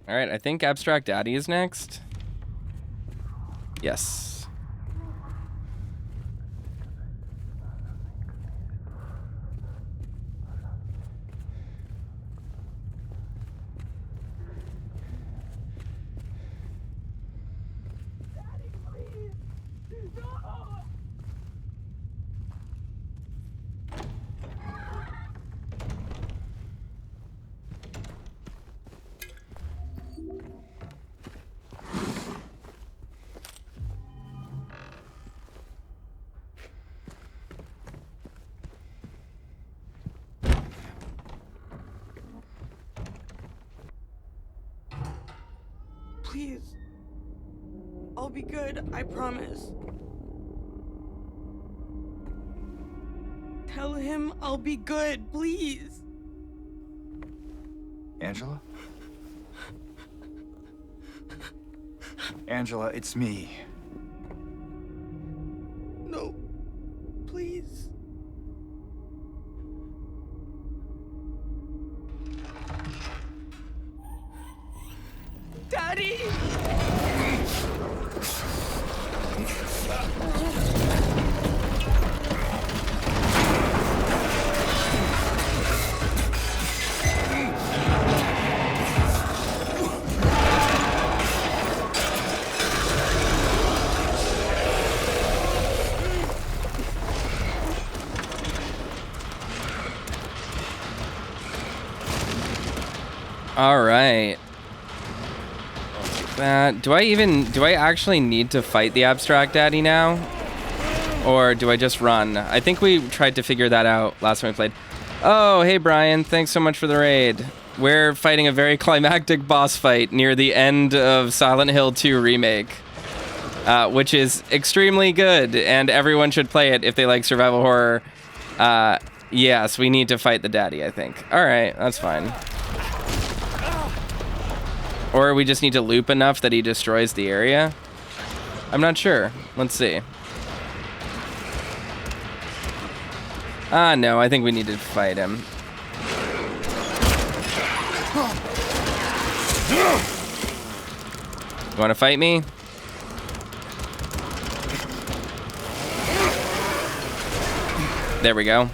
All right, I think Abstract Daddy is next. Yes. Please. I'll be good, I promise. Tell him I'll be good, please. Angela? Angela, it's me. No. Please. Daddy! All right. That. Do I actually need to fight the Abstract Daddy now? Or do I just run? I think we tried to figure that out last time we played. Oh, hey Brian, thanks so much for the raid. We're fighting a very climactic boss fight near the end of Silent Hill 2 Remake. Which is extremely good, and everyone should play it if they like survival horror. Yes, we need to fight the daddy, I think. Alright, that's fine. Or we just need to loop enough that he destroys the area? I'm not sure. Let's see. No, I think we need to fight him. You want to fight me? There we go.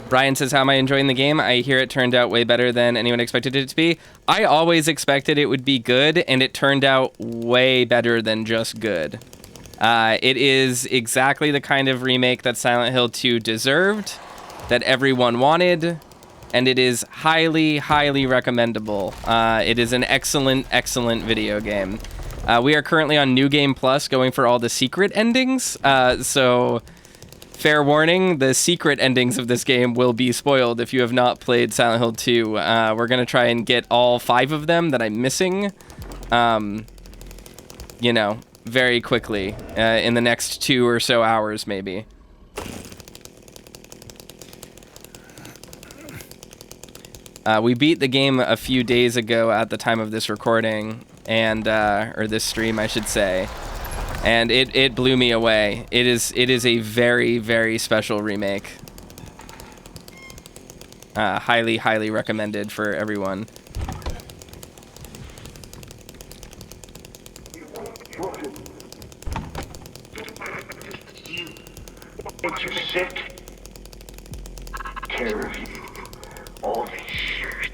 Brian says, how am I enjoying the game? I hear it turned out way better than anyone expected it to be. I always expected it would be good, and it turned out way better than just good. It is exactly the kind of remake that Silent Hill 2 deserved, that everyone wanted, and it is highly, highly recommendable. It is an excellent, excellent video game. We are currently on New Game Plus going for all the secret endings, so... Fair warning, the secret endings of this game will be spoiled if you have not played Silent Hill 2. We're going to try and get all 5 of them that I'm missing, you know, very quickly, in the next 2 or so hours, maybe. We beat the game a few days ago at the time of this recording, and, or this stream, I should say. And it blew me away. It is a very, very special remake. Highly, highly recommended for everyone. Makes you sick. Care of you. All this shit.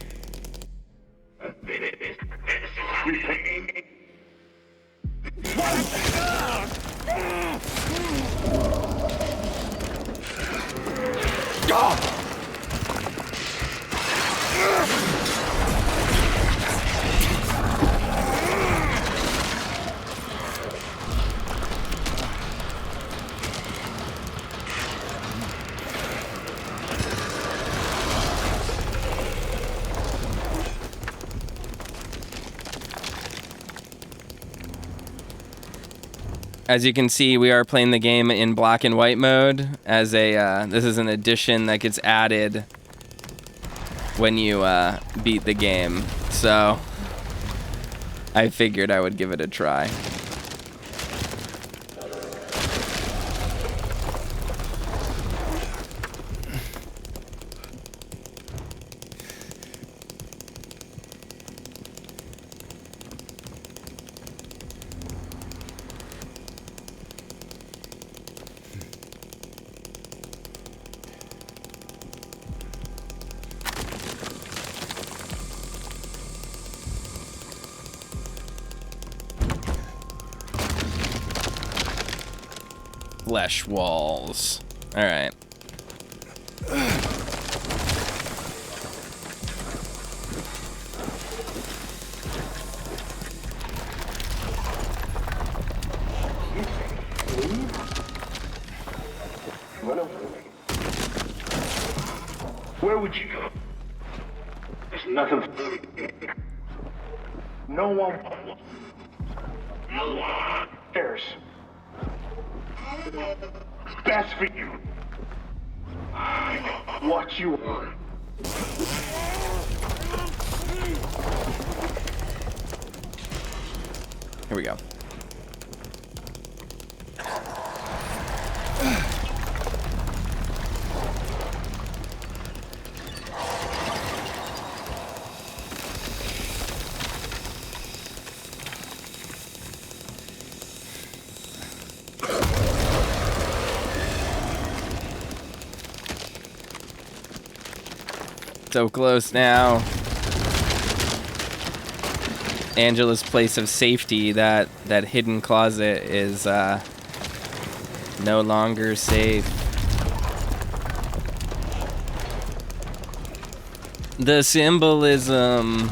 As you can see, we are playing the game in black and white mode as a, this is an addition that gets added when you beat the game. So I figured I would give it a try. flesh walls. All right. Where would you go? There's nothing. No one. No one cares. Best for you. What you want. Here we go. So close now. Angela's place of safety, that hidden closet, is no longer safe. The symbolism.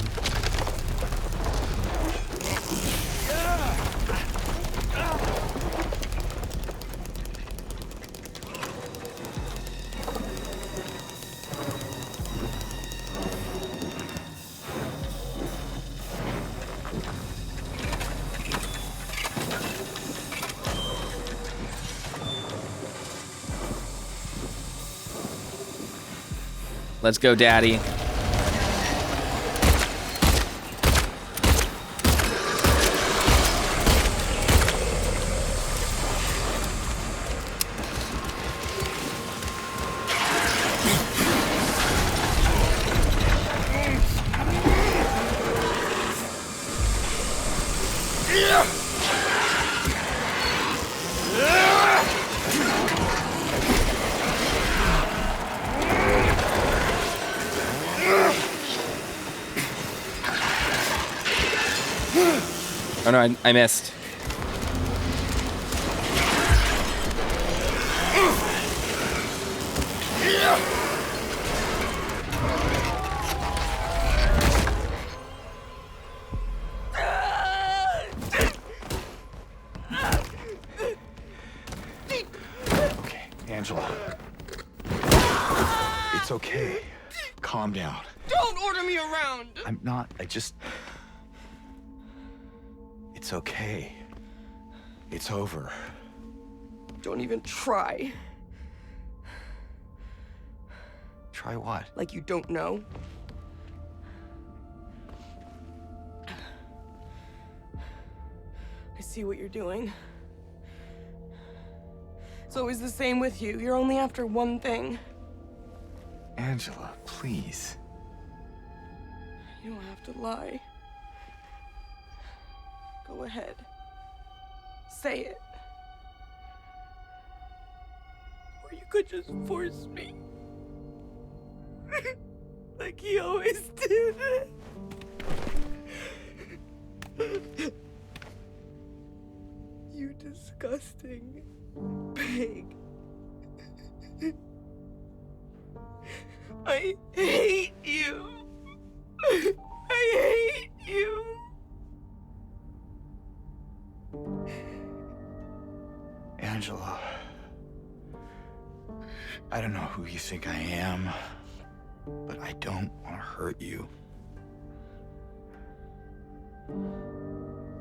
Let's go, Daddy. Oh no, I missed. Okay, Angela. It's okay. Calm down. Don't order me around! I'm not, It's okay. It's over. Don't even try. Try what? Like you don't know. I see what you're doing. It's always the same with you. You're only after one thing. Angela, please. You don't have to lie. Go ahead. Say it. Or you could just force me. Like he always did. You disgusting pig. I hate you. I hate you. Angela, I don't know who you think I am, but I don't want to hurt you.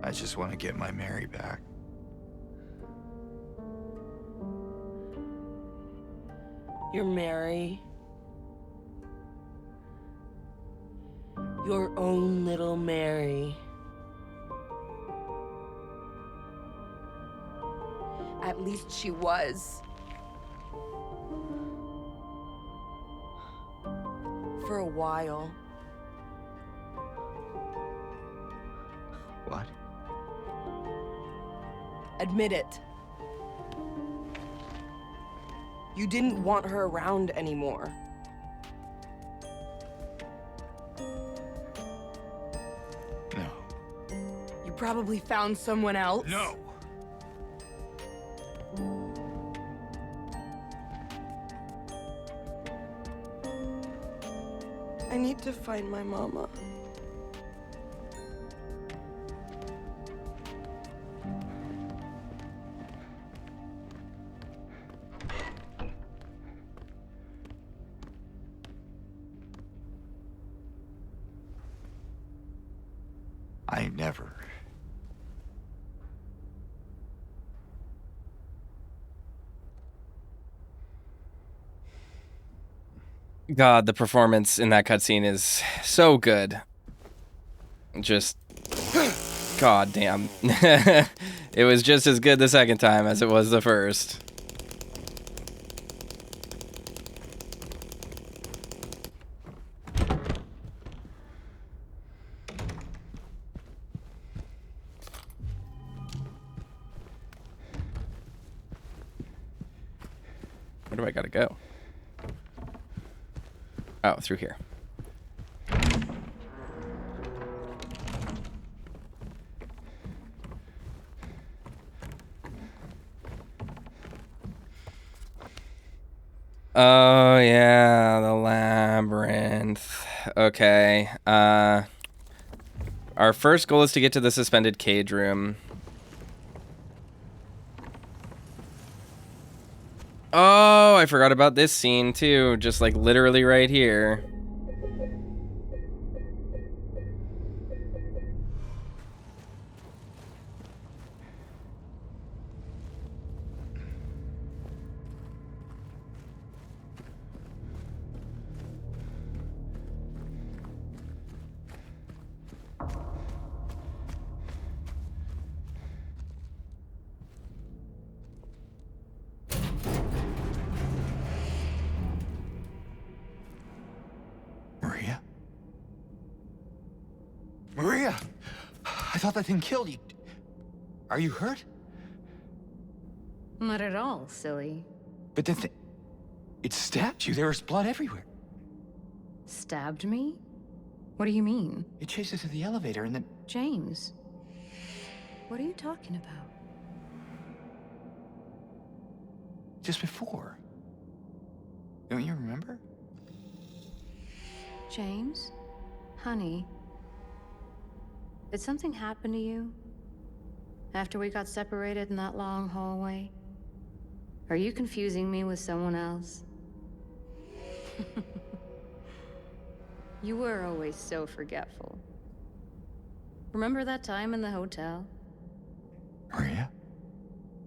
I just want to get my Mary back. You're Mary. Your own little Mary. At least she was. For a while. What? Admit it. You didn't want her around anymore. No. You probably found someone else. No. I need to find my mama. I never. God, the performance in that cutscene is so good. Just, god damn. It was just as good the second time as it was the first. Where do I gotta go? Oh, through here. Oh, yeah, the labyrinth. Okay. Our first goal is to get to the suspended cage room. Oh, I forgot about this scene too. Just like literally right here. Maria? Maria! I thought that thing killed you. Are you hurt? Not at all, silly. But the thing... It stabbed you. There was blood everywhere. Stabbed me? What do you mean? It chased us to the elevator and then... James, what are you talking about? Just before. Don't you remember? James? Honey? Did something happen to you? After we got separated in that long hallway? Are you confusing me with someone else? You were always so forgetful. Remember that time in the hotel? Maria?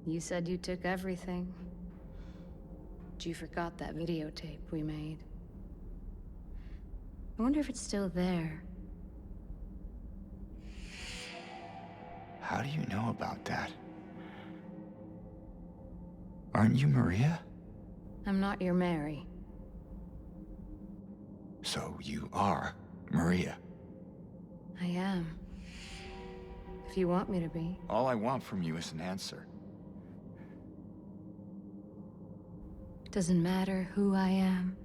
You said you took everything. But you forgot that videotape we made. I wonder if it's still there. How do you know about that? Aren't you Maria? I'm not your Mary. So you are Maria. I am. If you want me to be. All I want from you is an answer. Doesn't matter who I am.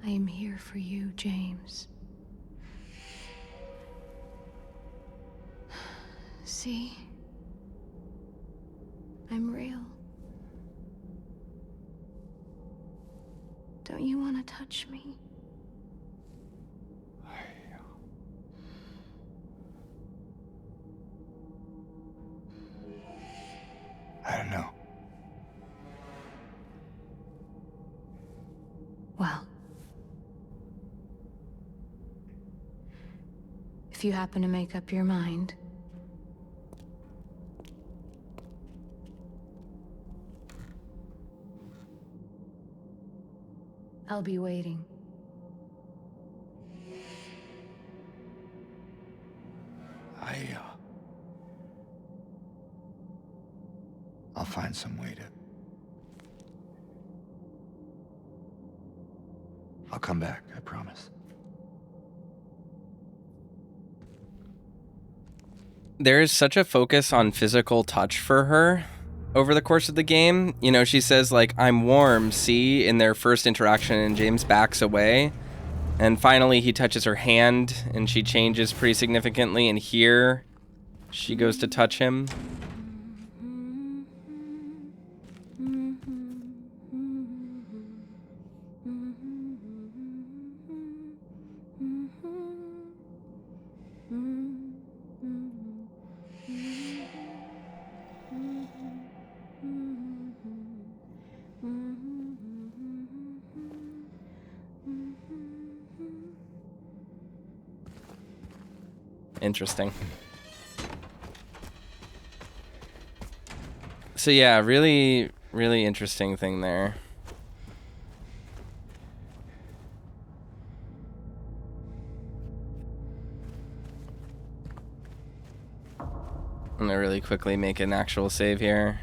I am here for you, James. See? I'm real. Don't you want to touch me? I don't know. Well, if you happen to make up your mind, I'll be waiting. I'll find some way to... I'll come back, I promise. There is such a focus on physical touch for her over the course of the game. You know, she says, like, I'm warm, see, in their first interaction, and James backs away. And finally, he touches her hand, and she changes pretty significantly, and here, she goes to touch him. Interesting. So yeah, really, really interesting thing there. I'm gonna really quickly make an actual save here.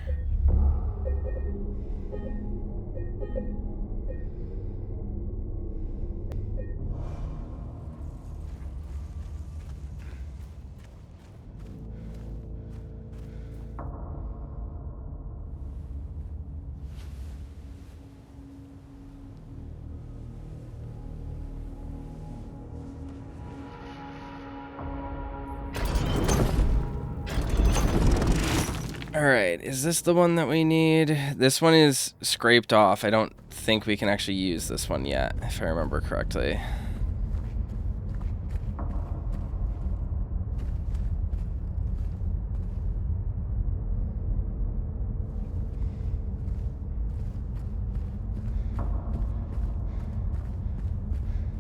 Alright, is this the one that we need? This one is scraped off. I don't think we can actually use this one yet, if I remember correctly.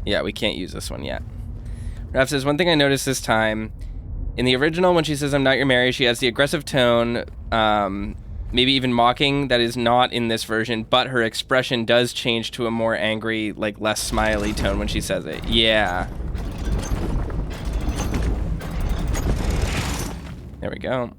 Yeah, we can't use this one yet. Raph says, one thing I noticed this time, in the original, when she says, I'm not your Mary, she has the aggressive tone, maybe even mocking, that is not in this version, but her expression does change to a more angry, like, less smiley tone when she says it. Yeah. There we go.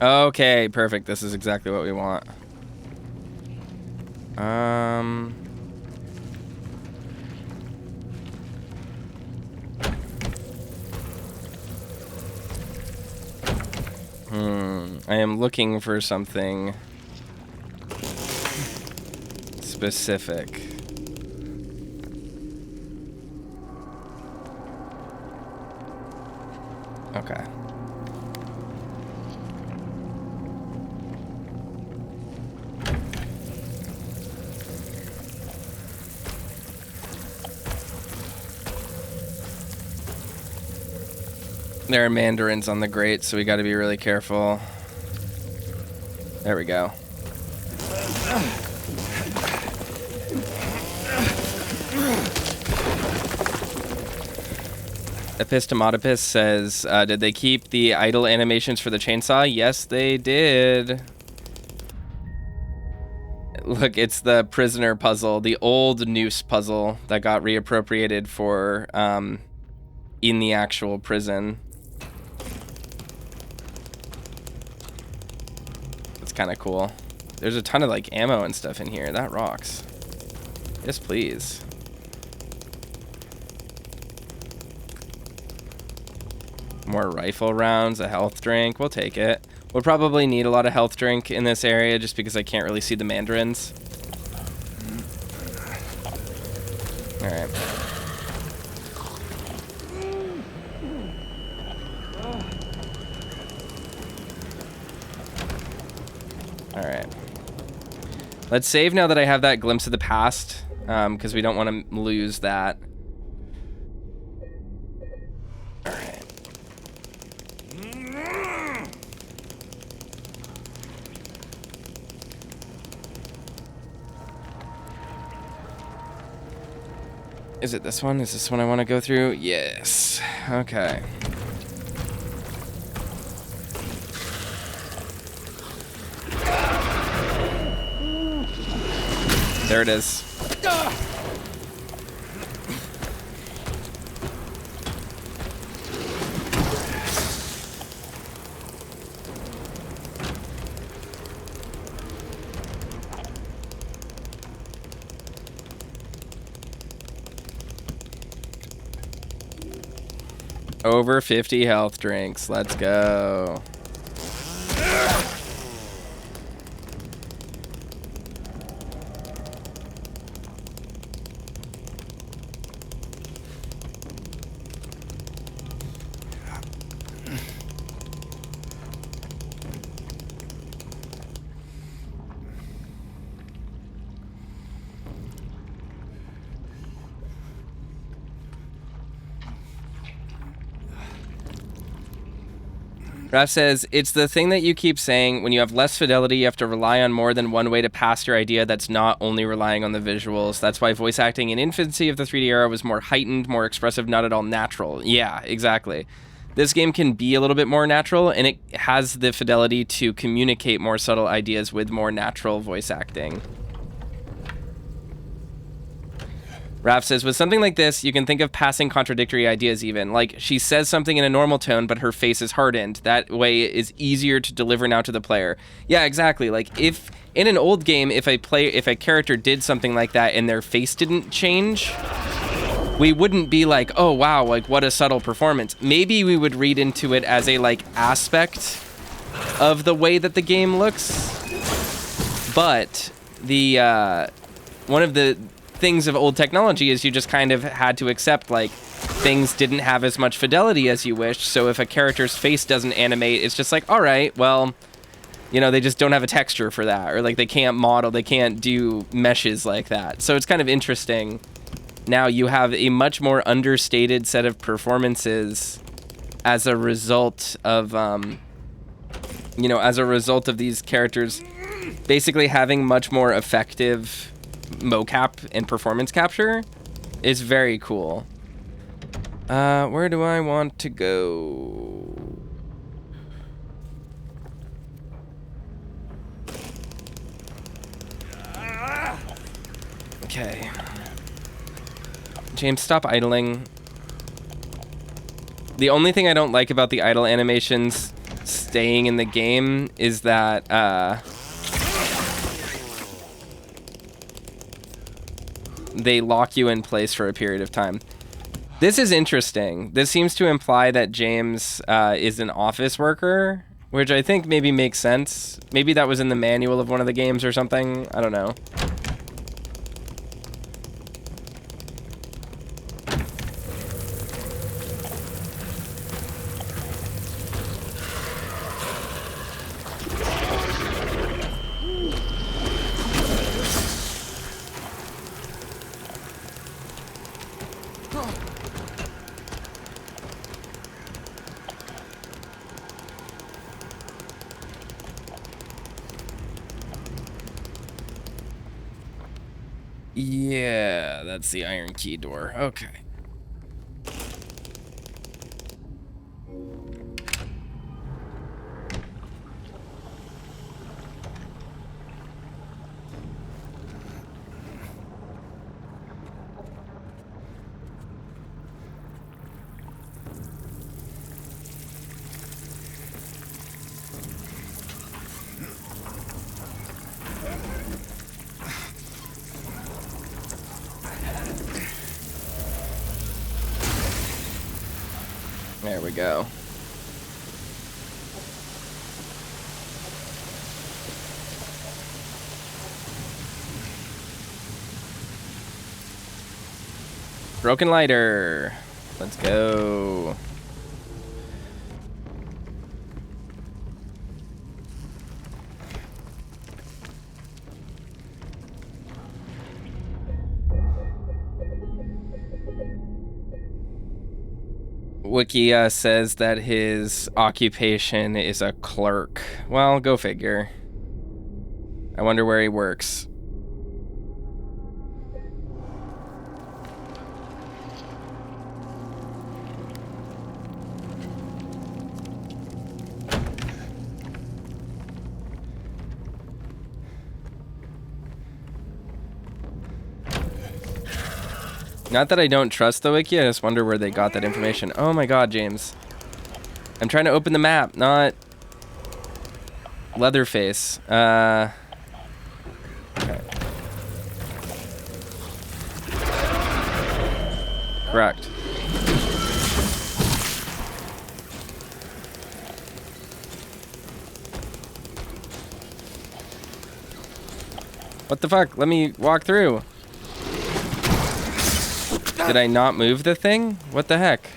Okay, perfect. This is exactly what we want. I am looking for something specific. Okay. There are mandarins on the grate, so we got to be really careful. There we go. Epistemotopus says, did they keep the idle animations for the chainsaw? Yes, they did. Look, it's the prisoner puzzle, the old noose puzzle that got reappropriated for in the actual prison. It's kind of cool. There's a ton of like ammo and stuff in here. That rocks. Yes, please. More rifle rounds, a health drink. We'll take it. We'll probably need a lot of health drink in this area just because I can't really see the mandarins. Alright. Alright. Let's save now that I have that glimpse of the past, because we don't want to lose that. Alright. Is it this one? Is this one I want to go through? Yes. Okay. There it is. Over 50 health drinks. Let's go. Raf says, it's the thing that you keep saying. When you have less fidelity, you have to rely on more than one way to pass your idea that's not only relying on the visuals. That's why voice acting in infancy of the 3D era was more heightened, more expressive, not at all natural. Yeah, exactly. This game can be a little bit more natural, and it has the fidelity to communicate more subtle ideas with more natural voice acting. Raph says, with something like this, you can think of passing contradictory ideas even. Like, she says something in a normal tone, but her face is hardened. That way it is easier to deliver now to the player. Yeah, exactly. Like, if in an old game, if a character did something like that and their face didn't change, we wouldn't be like, oh, wow, like, what a subtle performance. Maybe we would read into it as a, like, aspect of the way that the game looks. But the, one of the things of old technology is you just kind of had to accept, like, things didn't have as much fidelity as you wished, so if a character's face doesn't animate, it's just like, all right, well, you know, they just don't have a texture for that, or like they can't model, they can't do meshes like that. So it's kind of interesting. Now you have a much more understated set of performances as a result of you know, as a result of these characters basically having much more effective mocap and performance capture. Is very cool. Where do I want to go? Okay. James, stop idling. The only thing I don't like about the idle animations staying in the game is that, they lock you in place for a period of time. This is interesting. This seems to imply that James is an office worker, which I think maybe makes sense. Maybe that was in the manual of one of the games or something. I don't know. Yeah, that's the iron key door. Okay. There we go. Broken lighter. Let's go. Wikia says that his occupation is a clerk. Well, go figure. I wonder where he works. Not that I don't trust the wiki, I just wonder where they got that information. Oh my god, James. I'm trying to open the map, not Leatherface. Okay. Correct. What the fuck? Let me walk through. Did I not move the thing? What the heck?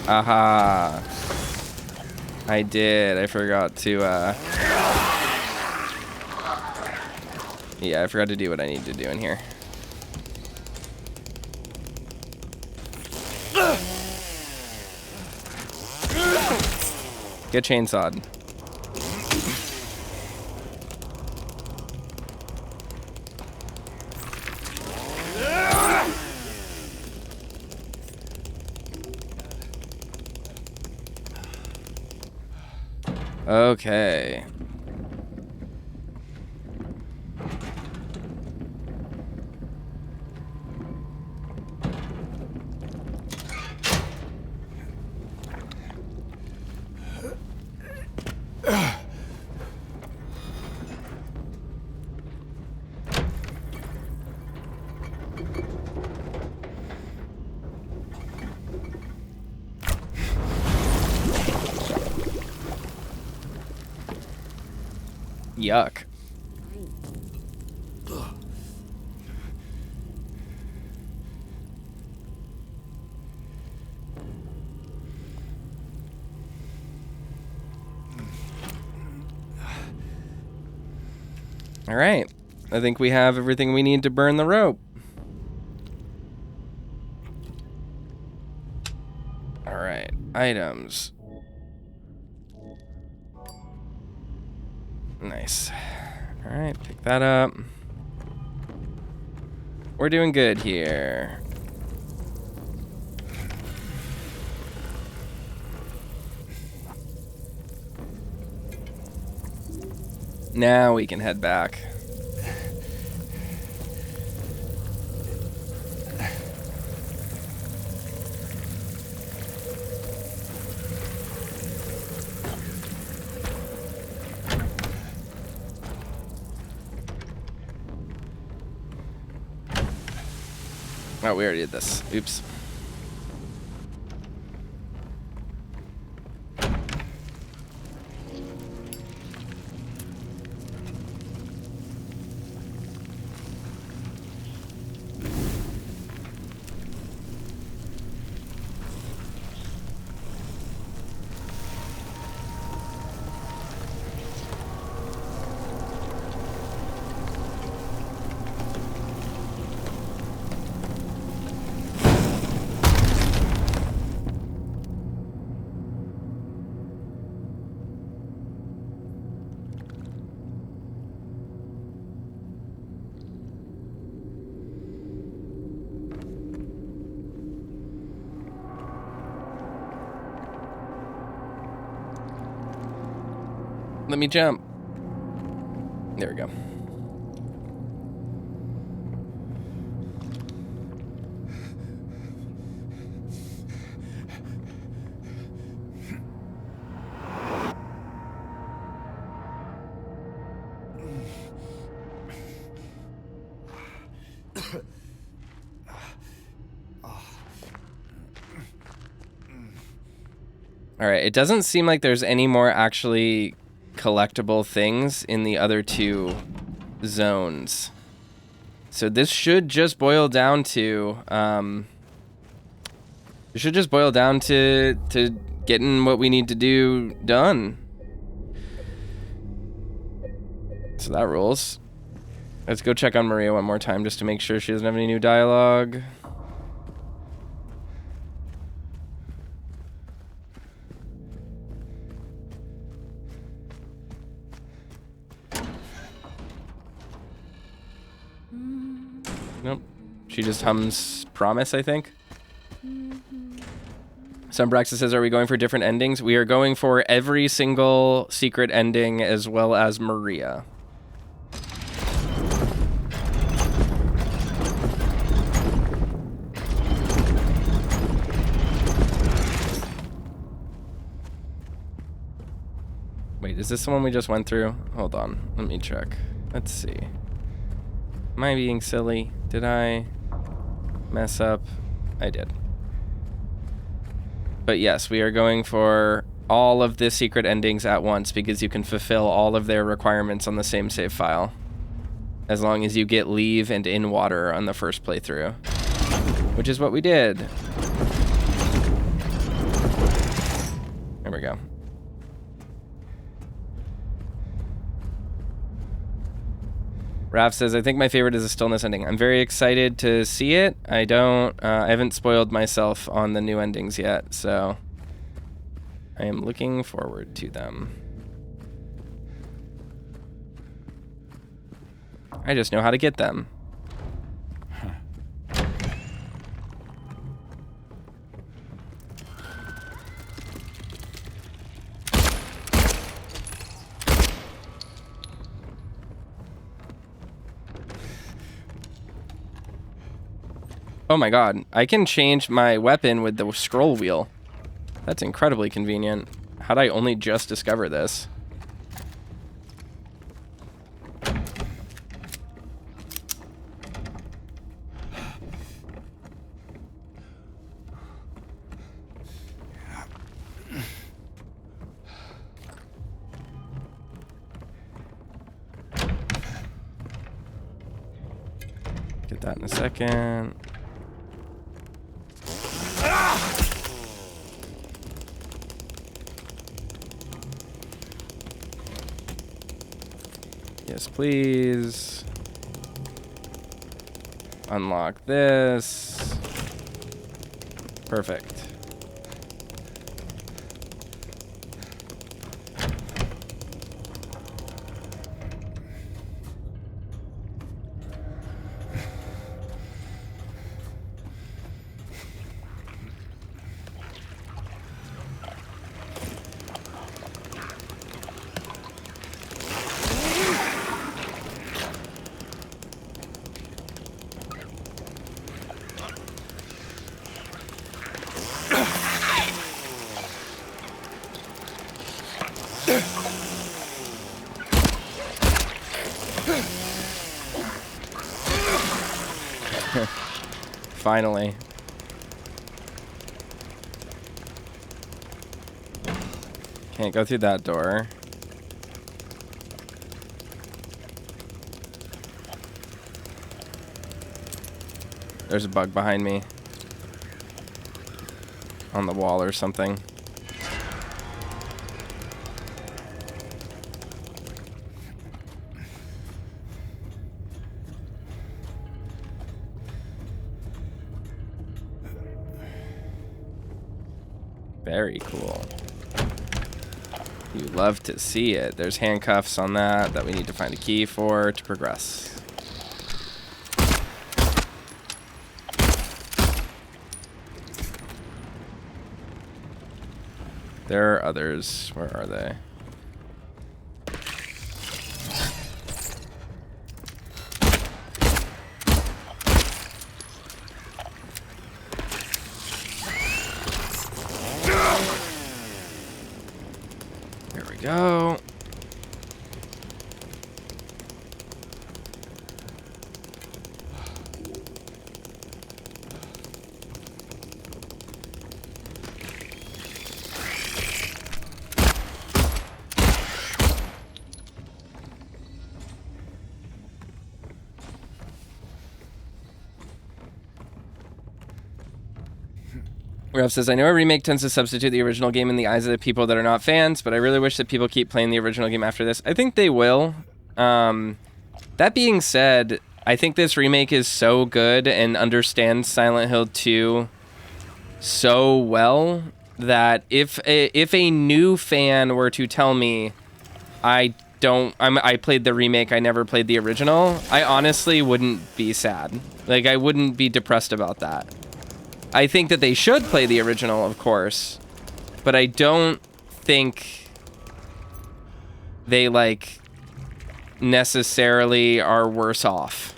Aha. I did. I forgot to, yeah, I forgot to do what I need to do in here. Get chainsawed. Okay. Yuck. All right. I think we have everything we need to burn the rope. All right. Items. Nice. All right, pick that up. We're doing good here. Now we can head back. Oh, we already did this. Oops. Let me jump. There we go. All right, it doesn't seem like there's any more actually collectible things in the other two zones. So this should just boil down to getting what we need to do done. So that rules. Let's go check on Maria one more time just to make sure she doesn't have any new dialogue. Nope. She just hums Promise, I think. Sunbraxa says, are we going for different endings? We are going for every single secret ending as well as Maria. Wait, is this the one we just went through? Hold on. Let me check. Let's see. Am I being silly? Did I mess up? I did. But yes, we are going for all of the secret endings at once because you can fulfill all of their requirements on the same save file. As long as you get leave and in water on the first playthrough. Which is what we did. There we go. Raph says, I think my favorite is the stillness ending. I'm very excited to see it. I haven't spoiled myself on the new endings yet, so I am looking forward to them. I just know how to get them. Oh my god, I can change my weapon with the scroll wheel. That's incredibly convenient. How'd I only just discover this? Get that in a second. Yes, please. Unlock this. Perfect. Finally. Can't go through that door. There's a bug behind me. On the wall or something. Very cool. You love to see it. There's handcuffs on that we need to find a key for to progress. There are others. Where are they? Go. Ralph says, I know a remake tends to substitute the original game in the eyes of the people that are not fans, but I really wish that people keep playing the original game after this. I think they will. That being said, I think this remake is so good and understands Silent Hill 2 so well that if a new fan were to tell me I played the remake, I never played the original, I honestly wouldn't be sad. Like, I wouldn't be depressed about that. I think that they should play the original, of course, but I don't think they, like, necessarily are worse off.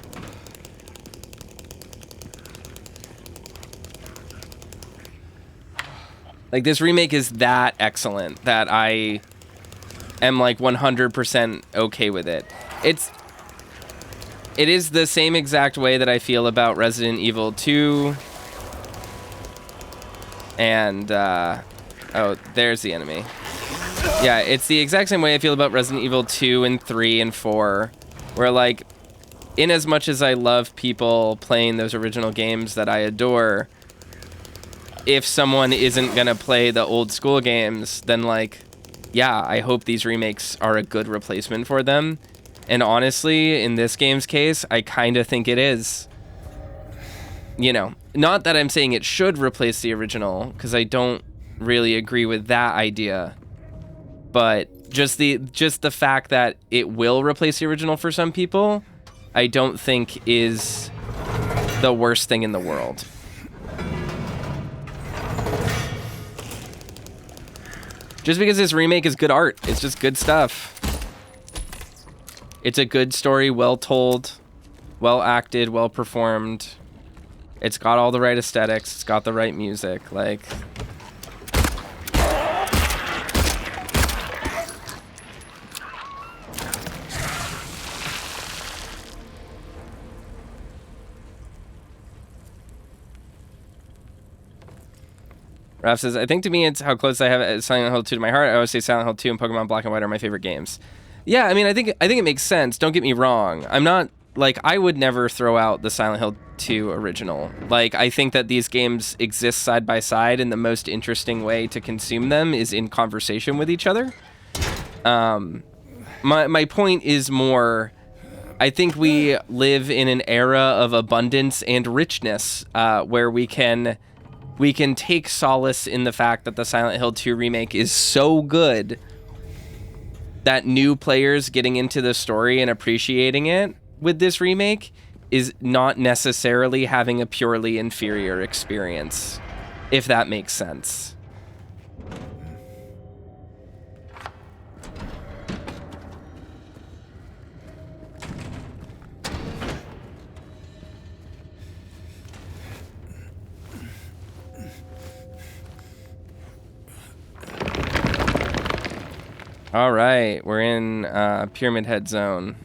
Like, this remake is that excellent that I am, like, 100% okay with it. It is the same exact way that I feel about Resident Evil 2. And, oh, there's the enemy. Yeah, it's the exact same way I feel about Resident Evil 2 and 3 and 4. Where, like, in as much as I love people playing those original games that I adore, if someone isn't gonna play the old school games, then, like, yeah, I hope these remakes are a good replacement for them. And honestly, in this game's case, I kind of think it is. You know, not that I'm saying it should replace the original, because I don't really agree with that idea. But just the fact that it will replace the original for some people, I don't think is the worst thing in the world. Just because this remake is good art, it's just good stuff. It's a good story, well told, well acted, well performed. It's got all the right aesthetics, it's got the right music, like... Raph says, I think to me it's how close I have Silent Hill 2 to my heart. I always say Silent Hill 2 and Pokemon Black and White are my favorite games. Yeah, I mean, I think it makes sense. Don't get me wrong. I'm not, like, I would never throw out the Silent Hill 2 original. Like, I think that these games exist side by side, and the most interesting way to consume them is in conversation with each other. My point is more, I think we live in an era of abundance and richness, where we can take solace in the fact that the Silent Hill 2 remake is so good that new players getting into the story and appreciating it with this remake is not necessarily having a purely inferior experience, if that makes sense. All right, we're in Pyramid Head Zone.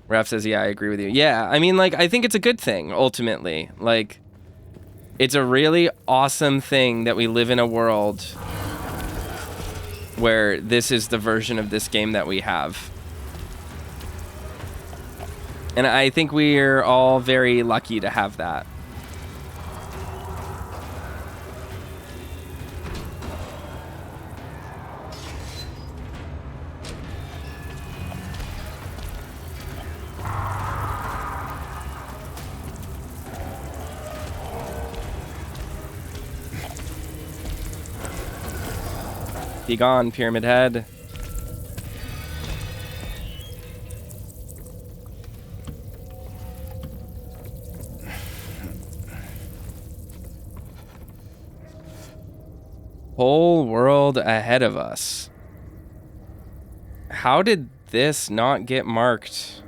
Raph says, yeah, I agree with you. Yeah, I mean, like, I think it's a good thing, ultimately. Like, it's a really awesome thing that we live in a world where this is the version of this game that we have. And I think we're all very lucky to have that. Be gone, Pyramid Head. Whole world ahead of us. How did this not get marked?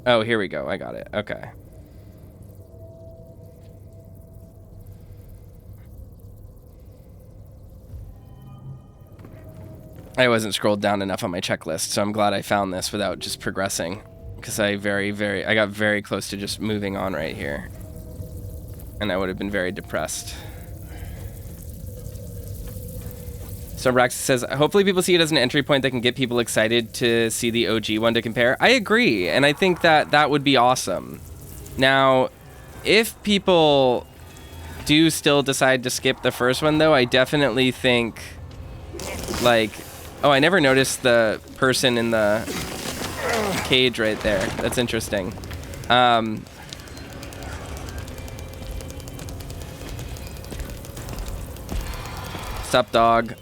Oh, here we go. I got it. Okay. I wasn't scrolled down enough on my checklist, so I'm glad I found this without just progressing, because I got very close to just moving on right here, and I would have been very depressed. So Brax says, hopefully people see it as an entry point that can get people excited to see the OG one to compare. I agree, and I think that that would be awesome. Now, if people do still decide to skip the first one, though, I definitely think, like... Oh, I never noticed the person in the cage right there. That's interesting. Sup, dog?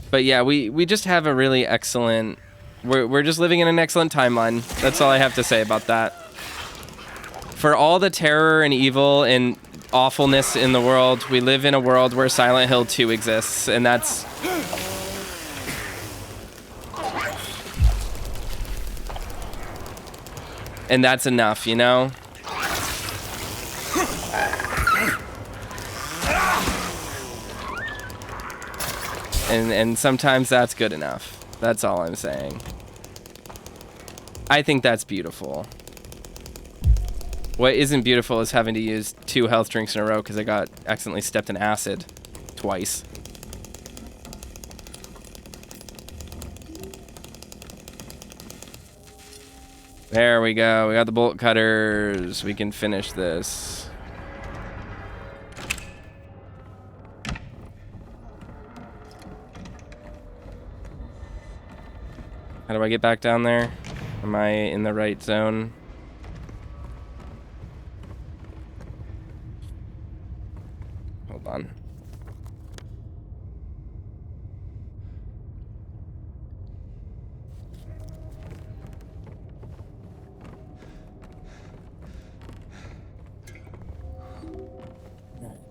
But yeah, we just have a really excellent... We're just living in an excellent timeline. That's all I have to say about that. For all the terror and evil and awfulness in the world, we live in a world where Silent Hill 2 exists, and that's... And that's enough, you know? And sometimes that's good enough. That's all I'm saying. I think that's beautiful. What isn't beautiful is having to use 2 health drinks in a row because I got accidentally stepped in acid twice. There we go. We got the bolt cutters. We can finish this. How do I get back down there? Am I in the right zone? Hold on.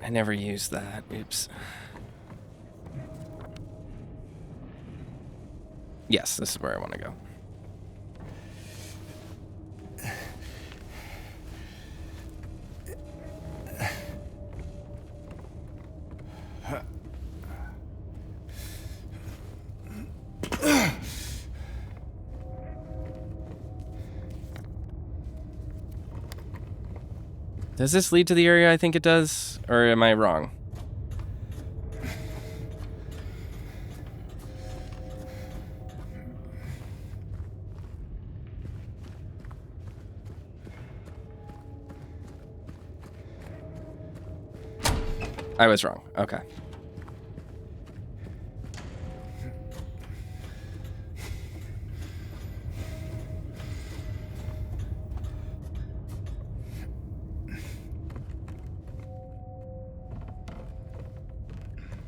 I never used that. Oops. Yes, this is where I want to go. Does this lead to the area I think it does? Or am I wrong? I was wrong. Okay.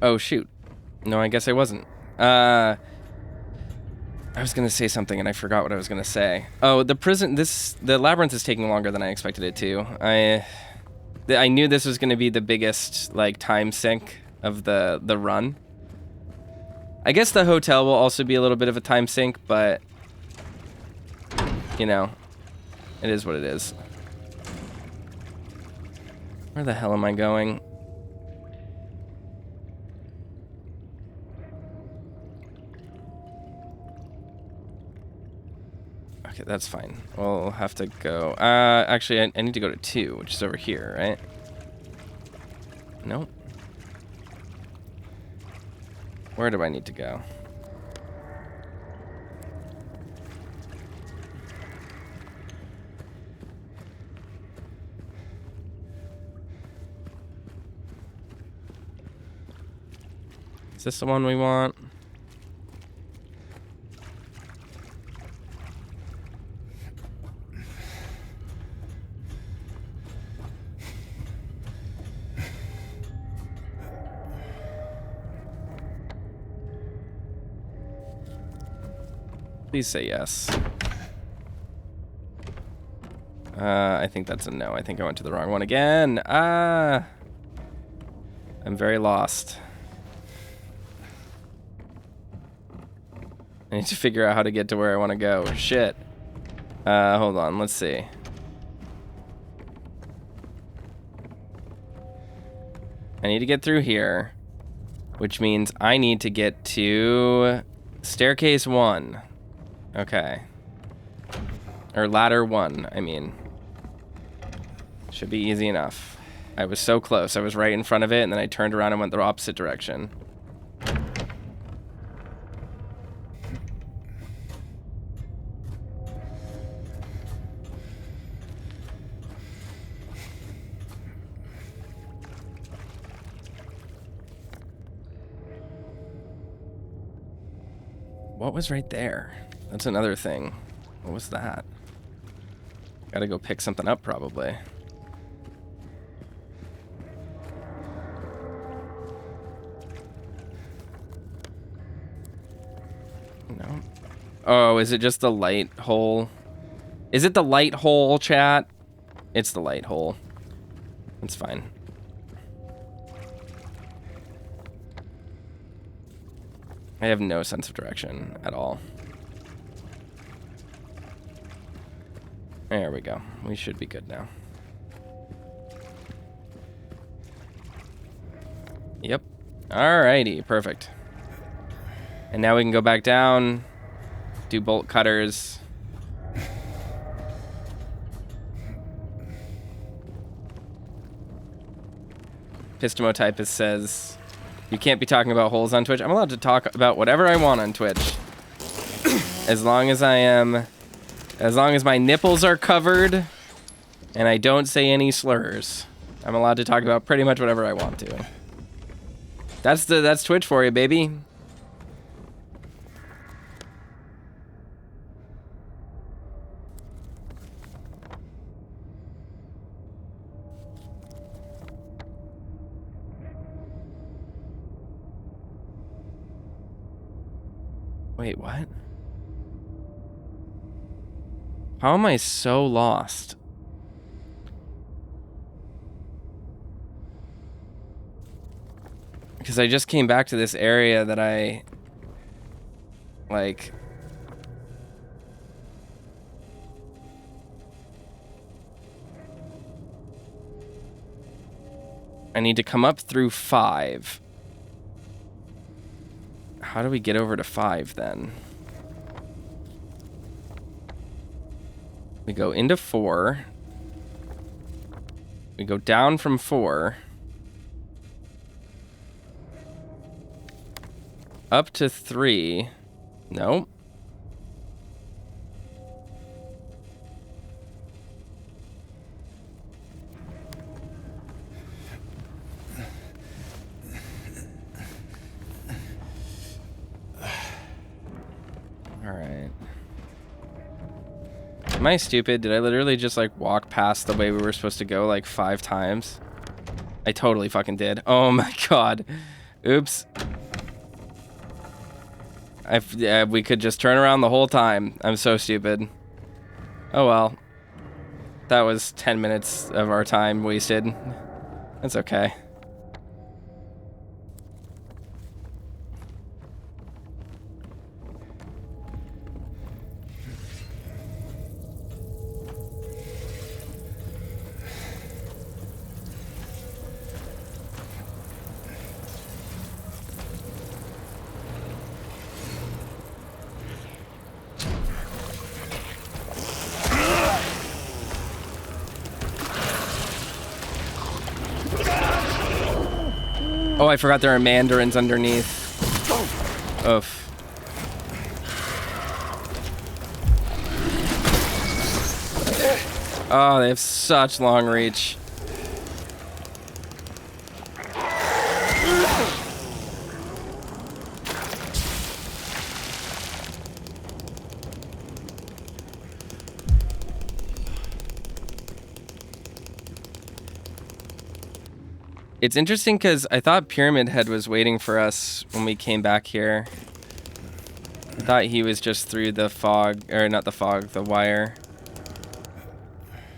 Oh, shoot. No, I guess I wasn't. I was going to say something and I forgot what I was going to say. Oh, the Labyrinth is taking longer than I expected it to. I knew this was going to be the biggest, like, time sink of the run. I guess the hotel will also be a little bit of a time sink, but, you know, it is what it is. Where the hell am I going? Okay, that's fine. We'll have to go. Actually, I need to go to 2, which is over here, right? Nope. Where do I need to go? Is this the one we want? Please say yes. I think that's a no. I think I went to the wrong one again. I'm very lost. I need to figure out how to get to where I want to go. Shit. Hold on. Let's see. I need to get through here, which means I need to get to staircase 1. Okay. Or ladder 1, I mean. Should be easy enough. I was so close. I was right in front of it, and then I turned around and went the opposite direction. What was right there? That's another thing. What was that? Gotta go pick something up, probably. No. Oh, is it just the light hole? Is it the light hole, chat? It's the light hole. It's fine. I have no sense of direction at all. There we go. We should be good now. Yep. Alrighty, perfect. And now we can go back down, do bolt cutters. Pistomotypist says, you can't be talking about holes on Twitch. I'm allowed to talk about whatever I want on Twitch. As long as my nipples are covered and I don't say any slurs, I'm allowed to talk about pretty much whatever I want to. That's Twitch for you, baby. Wait, what? How am I so lost? Because I just came back to this area that I... like... I need to come up through 5. How do we get over to 5 then? We go into 4. We go down from 4. Up to 3. Nope. Alright. Am I stupid? Did I literally just like walk past the way we were supposed to go like 5 times? I totally fucking did. Oh my god. Oops. We could just turn around the whole time. I'm so stupid. Oh well. That was 10 minutes of our time wasted. That's okay. Oh, I forgot there are mandarins underneath. Oof. Oh, they have such long reach. It's interesting because I thought Pyramid Head was waiting for us when we came back here. I thought he was just through the fog, or not the fog, the wire.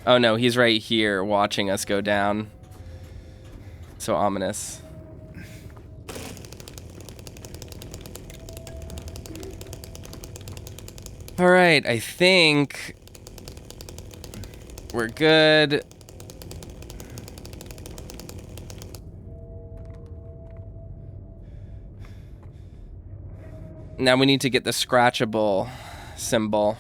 Oh no, he's right here watching us go down. So ominous. All right, I think we're good. Now we need to get the scratchable symbol.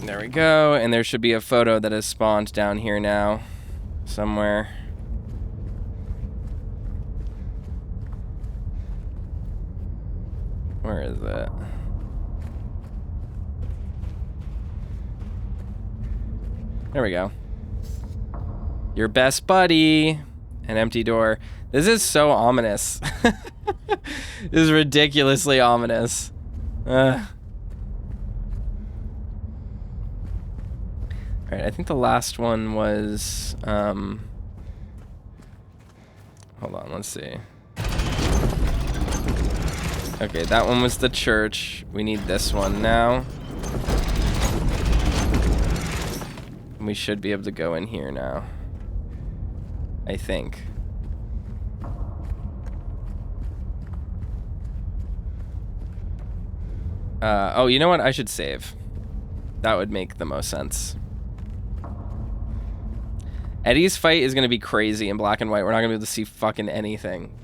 There we go, and there should be a photo that has spawned down here now, somewhere. Where is it? There we go. Your best buddy. An empty door. This is so ominous. This is ridiculously ominous. Alright, I think the last one was... hold on, let's see. Okay, that one was the church. We need this one now. We should be able to go in here now. I think. Oh, you know what? I should save. That would make the most sense. Eddie's fight is going to be crazy in black and white. We're not going to be able to see fucking anything.